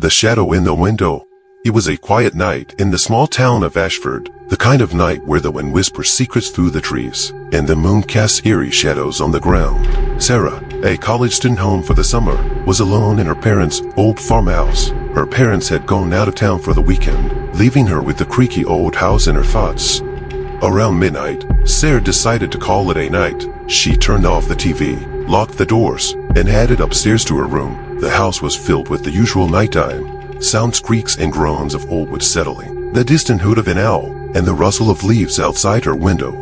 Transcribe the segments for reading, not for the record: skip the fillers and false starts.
The shadow in the window. It was a quiet night in the small town of Ashford, the kind of night where the wind whispers secrets through the trees, and the moon casts eerie shadows on the ground. Sarah, a college student home for the summer, was alone in her parents' old farmhouse. Her parents had gone out of town for the weekend, leaving her with the creaky old house in her thoughts. Around midnight, Sarah decided to call it a night. She turned off the TV, locked the doors, and headed upstairs to her room. The house was filled with the usual nighttime sounds, creaks and groans of old wood settling, the distant hoot of an owl, and the rustle of leaves outside her window.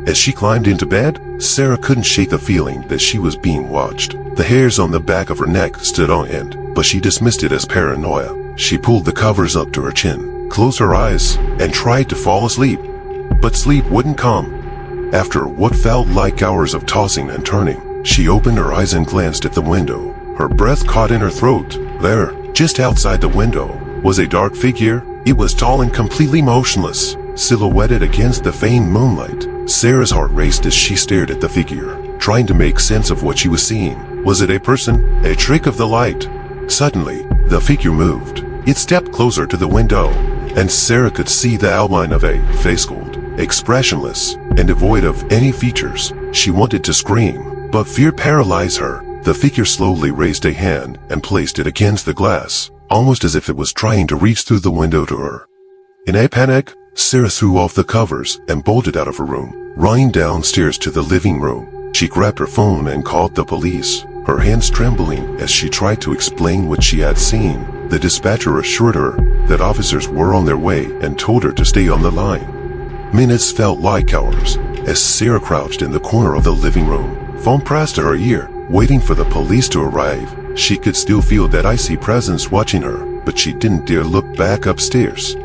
As she climbed into bed, Sarah couldn't shake the feeling that she was being watched. The hairs on the back of her neck stood on end, but she dismissed it as paranoia. She pulled the covers up to her chin, closed her eyes, and tried to fall asleep. But sleep wouldn't come. After what felt like hours of tossing and turning, she opened her eyes and glanced at the window. Her breath caught in her throat. There, just outside the window, was a dark figure. It was tall and completely motionless, silhouetted against the faint moonlight. Sarah's heart raced as she stared at the figure, trying to make sense of what she was seeing. Was it a person? A trick of the light? Suddenly, the figure moved. It stepped closer to the window, and Sarah could see the outline of a face cold, expressionless, and devoid of any features. She wanted to scream, but fear paralyzed her. The figure slowly raised a hand and placed it against the glass, almost as if it was trying to reach through the window to her. In a panic, Sarah threw off the covers and bolted out of her room, running downstairs to the living room. She grabbed her phone and called the police, her hands trembling as she tried to explain what she had seen. The dispatcher assured her that officers were on their way and told her to stay on the line. Minutes felt like hours as Sarah crouched in the corner of the living room, phone pressed to her ear, waiting for the police to arrive. She could still feel that icy presence watching her, but she didn't dare look back upstairs.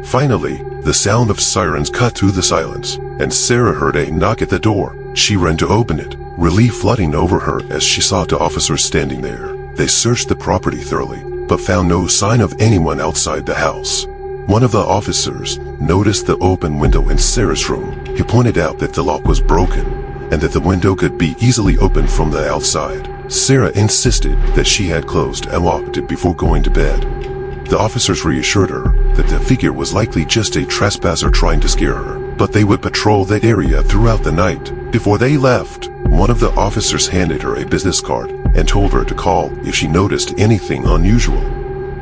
Finally, the sound of sirens cut through the silence, and Sarah heard a knock at the door. She ran to open it, relief flooding over her as she saw the officers standing there. They searched the property thoroughly, but found no sign of anyone outside the house. One of the officers noticed the open window in Sarah's room. He pointed out that the lock was broken, and that the window could be easily opened from the outside. Sarah insisted that she had closed and locked it before going to bed. The officers reassured her that the figure was likely just a trespasser trying to scare her, but they would patrol that area throughout the night. Before they left, one of the officers handed her a business card and told her to call if she noticed anything unusual.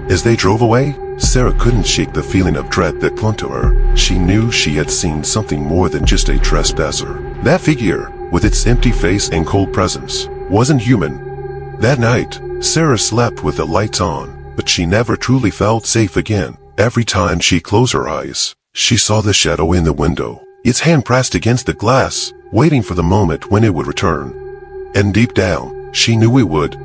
As they drove away, Sarah couldn't shake the feeling of dread that clung to her. She knew she had seen something more than just a trespasser. That figure, with its empty face and cold presence, wasn't human. That night, Sarah slept with the lights on, but she never truly felt safe again. Every time she closed her eyes, she saw the shadow in the window, its hand pressed against the glass, waiting for the moment when it would return. And deep down, she knew it would.